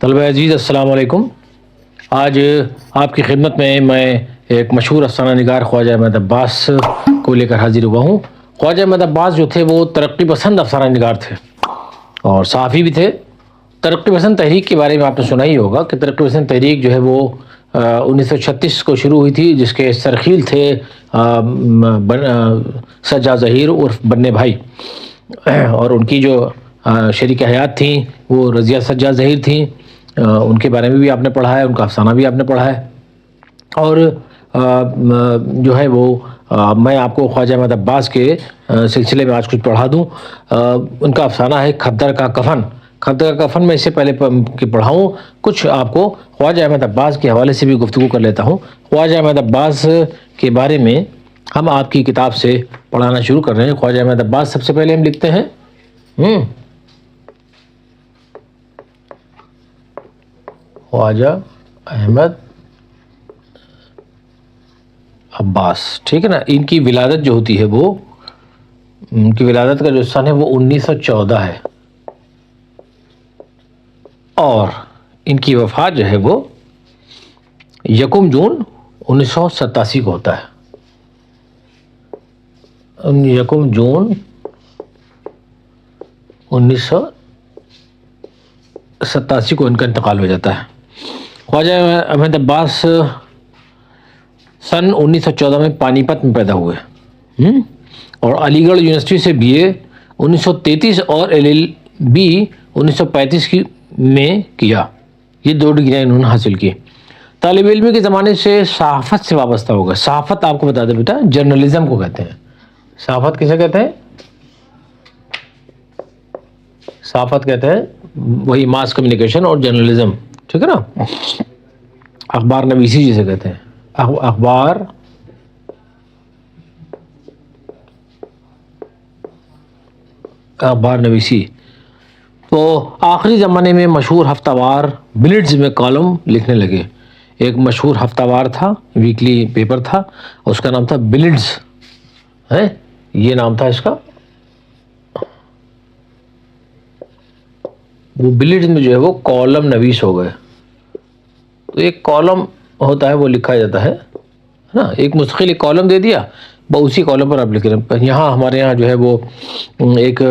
طلبہ عزیز السلام علیکم۔ آج آپ کی خدمت میں ایک مشہور افسانہ نگار خواجہ احمد عباس کو لے کر حاضر ہوا ہوں۔ خواجہ احمد عباس جو تھے وہ ترقی پسند افسانہ نگار تھے اور صحافی بھی تھے۔ ترقی پسند تحریک کے بارے میں آپ نے سنا ہی ہوگا کہ ترقی پسند تحریک جو ہے وہ 1936 کو شروع ہوئی تھی، جس کے سرخیل تھے سجاد ظہیر عرف بننے بھائی، اور ان کی جو شریک حیات تھیں وہ رضیہ سجاد ظہیر تھیں۔ ان کے بارے میں بھی آپ نے پڑھا ہے، ان کا افسانہ بھی آپ نے پڑھا ہے۔ اور جو ہے وہ میں آپ کو خواجہ احمد عباس کے سلسلے میں آج کچھ پڑھا دوں۔ ان کا افسانہ ہے کھدر کا کفن۔ کھدر کا کفن میں اس سے پہلے کہ پڑھاؤں، کچھ آپ کو خواجہ احمد عباس کے حوالے سے بھی گفتگو کر لیتا ہوں۔ خواجہ احمد عباس کے بارے میں ہم آپ کی کتاب سے پڑھانا شروع کر رہے ہیں۔ خواجہ احمد عباس سب سے پہلے ہم لکھتے ہیں خواجہ احمد عباس، ٹھیک ہے نا۔ ان کی ولادت جو ہوتی ہے وہ، ان کی ولادت کا جو سن ہے وہ 1914 ہے، اور ان کی وفات جو ہے وہ 1 جون 1987 کو ہوتا ہے۔ 1 جون 1987 کو ان کا انتقال ہو جاتا ہے۔ خواجہ احمد عباس سن 1914 میں پانی پت میں پیدا ہوئے، اور علی گڑھ یونیورسٹی سے BA 1933 اور LLB 1935 میں کیا۔ یہ 2 ڈگریاں انہوں نے حاصل کی۔ طالب علمی کے زمانے سے صحافت سے وابستہ ہو گئے۔ صحافت آپ کو بتا دیں بیٹا، جرنلزم کو کہتے ہیں۔ صحافت کسے کہتے ہیں؟ صحافت کہتے ہیں وہی ماس کمیونیکیشن اور جرنلزم، ٹھیک ہے نا۔ اخبار نویسی جسے کہتے ہیں، اخبار نویسی۔ تو آخری زمانے میں مشہور ہفتہ وار بلڈز میں کالم لکھنے لگے۔ ایک مشہور ہفتہ وار تھا، ویکلی پیپر تھا، اس کا نام تھا بلڈز، یہ نام تھا اس کا۔ وہ بلڈز میں جو ہے وہ کالم نویس ہو گئے۔ تو ایک کالم ہوتا ہے وہ لکھا جاتا ہے نا، ایک مستقل ایک کالم دے دیا، اسی کالم پر آپ لکھ رہے ہیں۔ یہاں ہمارے یہاں جو ہے وہ ایک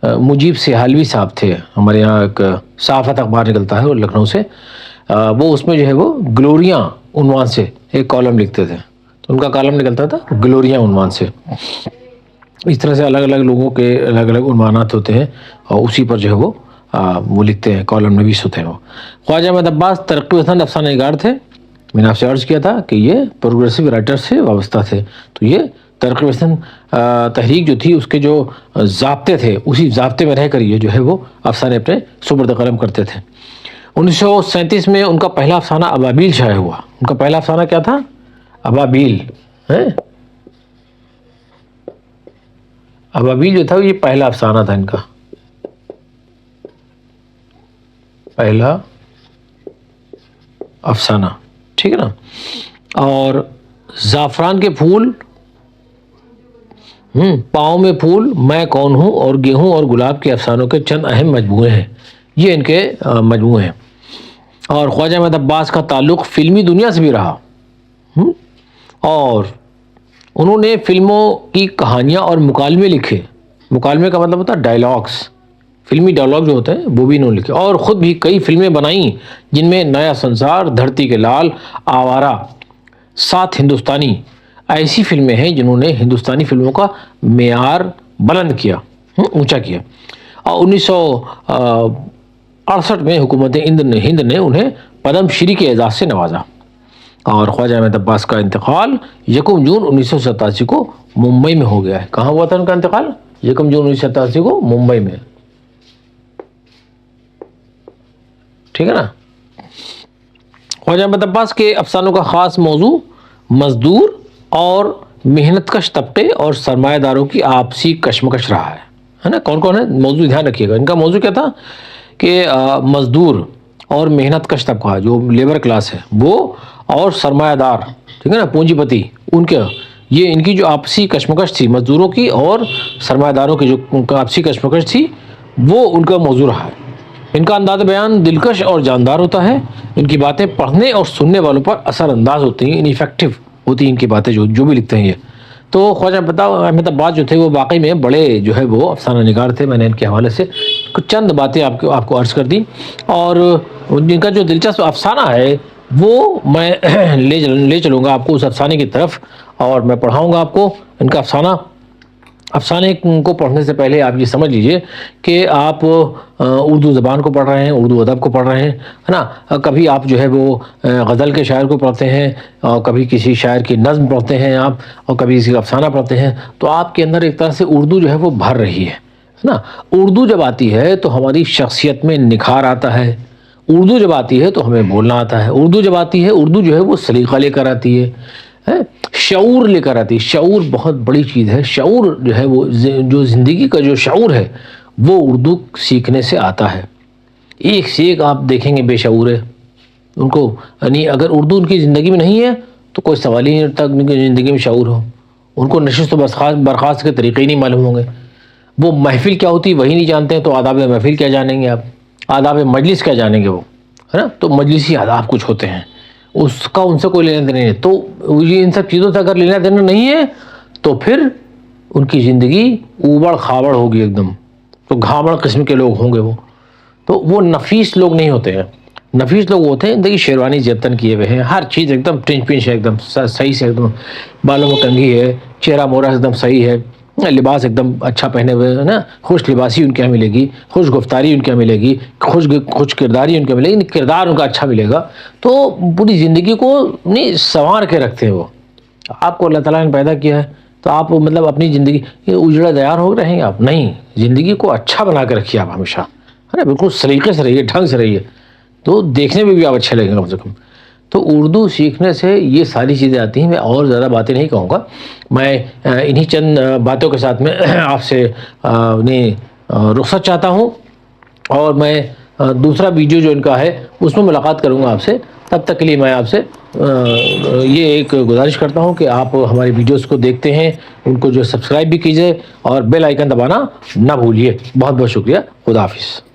مجیب سہالوی صاحب تھے، ہمارے یہاں ایک صحافت اخبار نکلتا ہے لکھنؤ سے، وہ اس میں جو ہے وہ گلوریاں عنوان سے ایک کالم لکھتے تھے، تو ان کا کالم نکلتا تھا گلوریاں عنوان سے۔ اس طرح سے الگ الگ لوگوں کے الگ الگ عنوانات ہوتے ہیں، اور اسی پر جو ہے وہ لکھتے ہیں، کالم نویس ہوتے ہیں وہ۔ خواجہ احمد عباس ترقی پسند افسانہ نگار تھے۔ میں نے آپ سے عرض کیا تھا کہ یہ پروگریسو رائٹر سے وابستہ تھے، تو یہ ترقی پسند تحریک جو تھی اس کے جو ضابطے تھے، اسی ضابطے میں رہ کر یہ جو ہے وہ افسانے اپنے سپرد قلم کرتے تھے۔ 1937 میں ان کا پہلا افسانہ ابابیل شائع ہوا۔ ان کا پہلا افسانہ کیا تھا؟ ابابیل۔ ابابیل جو تھا یہ پہلا افسانہ تھا ان کا، پہلا افسانہ، ٹھیک ہے نا۔ اور زعفران کے پھول، پاؤں میں پھول، میں کون ہوں، اور گیہوں اور گلاب کے افسانوں کے چند اہم مجموعے ہیں، یہ ان کے مجموعے ہیں۔ اور خواجہ احمد عباس کا تعلق فلمی دنیا سے بھی رہا، اور انہوں نے فلموں کی کہانیاں اور مکالمے لکھے۔ مکالمے کا مطلب ہوتا ہے ڈائلاگس، فلمی ڈائلاگ جو ہوتے ہیں وہ بھی انہوں نے لکھے، اور خود بھی کئی فلمیں بنائیں، جن میں نیا سنسار، دھرتی کے لال، آوارہ، 7 ہندوستانی ایسی فلمیں ہیں جنہوں نے ہندوستانی فلموں کا معیار بلند کیا، اونچا کیا۔ اور 1968 میں حکومت ہند نے انہیں پدم شری کے اعزاز سے نوازا۔ اور خواجہ احمد عباس کا انتقال 1 جون 1987 کو ممبئی میں ہو گیا ہے۔ کہاں ہوا تھا ان کا انتقال؟ 1 جون 1987 کو ممبئی میں، ٹھیک ہے نا۔ خواجہ احمد عباس کے افسانوں کا خاص موضوع مزدور اور محنت کش طبقے اور سرمایہ داروں کی آپسی کشمکش رہا ہے نا۔ کون کون ہے موضوع؟ دھیان رکھیے گا، ان کا موضوع کیا تھا کہ مزدور اور محنت کش طبقہ جو لیبر کلاس ہے وہ، اور سرمایہ دار، ٹھیک ہے نا، پونجی پتی، ان کی جو آپسی کشمکش تھی، مزدوروں کی اور سرمایہ داروں کی جو آپسی کشمکش تھی، وہ ان کا موضوع رہا ہے۔ ان کا انداز بیان دلکش اور جاندار ہوتا ہے. ان کی باتیں پڑھنے اور سننے والوں پر اثر انداز ہوتی ہیں، انیفیکٹو ہوتی ہیں ان کی باتیں جو بھی لکھتے ہیں یہ. تو خواجہ احمد عباس جو تھے وہ واقعی میں بڑے جو ہے وہ افسانہ نگار تھے. میں نے ان کے حوالے سے کچھ چند باتیں آپ کو عرض کر دی، اور جن کا جو دلچسپ افسانہ ہے وہ میں لے چلوں گا آپ کو اس افسانے کی طرف، اور میں پڑھاؤں گا آپ کو ان کا افسانے کو پڑھنے سے پہلے آپ یہ سمجھ لیجئے کہ آپ اردو زبان کو پڑھ رہے ہیں، اردو ادب کو پڑھ رہے ہیں، ہے نا. کبھی آپ جو ہے وہ غزل کے شاعر کو پڑھتے ہیں، اور کبھی کسی شاعر کی نظم پڑھتے ہیں آپ، اور کبھی کسی کا افسانہ پڑھتے ہیں، تو آپ کے اندر ایک طرح سے اردو جو ہے وہ بھر رہی ہے نا. اردو جب آتی ہے تو ہماری شخصیت میں نکھار آتا ہے. اردو جب آتی ہے تو ہمیں بولنا آتا ہے. اردو جب آتی ہے، اردو جو ہے وہ سلیقہ لے کر آتی ہے، شعور لے کر آتی ہے. شعور بہت بڑی چیز ہے. شعور جو ہے وہ جو زندگی کا جو شعور ہے وہ اردو سیکھنے سے آتا ہے. ایک سے ایک آپ دیکھیں گے بے شعور ہے. ان کو یعنی اگر اردو ان کی زندگی میں نہیں ہے تو کوئی سوال ہی نہیں اٹھتا ان کی زندگی میں شعور ہو. ان کو نشست و برخاست کے طریقے ہی نہیں معلوم ہوں گے. وہ محفل کیا ہوتی وہی نہیں جانتے ہیں، تو آداب محفل کیا جانیں گے آپ؟ آداب مجلس کیا جانیں گے وہ، ہے نا. تو مجلسی آداب کچھ ہوتے ہیں، اس کا ان سے کوئی لینا دینا نہیں ہے. تو یہ ان سب چیزوں سے اگر لینا دینا نہیں ہے تو پھر ان کی زندگی اوبڑ خابڑ ہوگی ایک دم. تو گھاوڑ قسم کے لوگ ہوں گے وہ. تو وہ نفیس لوگ نہیں ہوتے ہیں. نفیس لوگ ہوتے ہیں دیکھیے شیروانی جیبتن کیے ہوئے ہیں، ہر چیز ایک دم ٹنچ پنچ ہے، ایک دم صحیح سے، ایک دم بالوں میں کنگھی ہے، چہرہ مورا ایک دم صحیح ہے، لباس ایک دم اچھا پہنے ہوئے ہے نا. خوش لباسی ان کے یہاں ملے گی، خوش گفتاری ان کے یہاں ملے گی، خوش کرداری ان کے یہاں ملے گی، کردار ان کا اچھا ملے گا. تو پوری زندگی کو نہیں سنوار کے رکھتے ہیں وہ. آپ کو اللہ تعالیٰ نے پیدا کیا ہے تو آپ مطلب اپنی زندگی اجڑا دیار ہو رہیں گے آپ؟ نہیں، زندگی کو اچھا بنا کے رکھیے آپ ہمیشہ، ہے نا. بالکل سلیقے سے رہیے، ڈھنگ سے رہیے، تو دیکھنے میں بھی آپ اچھے لگیں گے کم سے کم. تو اردو سیکھنے سے یہ ساری چیزیں آتی ہیں. میں اور زیادہ باتیں نہیں کہوں گا، میں انہی چند باتوں کے ساتھ میں آپ سے رخصت چاہتا ہوں. اور میں دوسرا ویڈیو جو ان کا ہے اس میں ملاقات کروں گا آپ سے. تب تک کے لیے میں آپ سے یہ ایک گزارش کرتا ہوں کہ آپ ہماری ویڈیوز کو دیکھتے ہیں، ان کو جو سبسکرائب بھی کیجئے اور بیل آئیکن دبانا نہ بھولیے. بہت بہت شکریہ. خدا حافظ.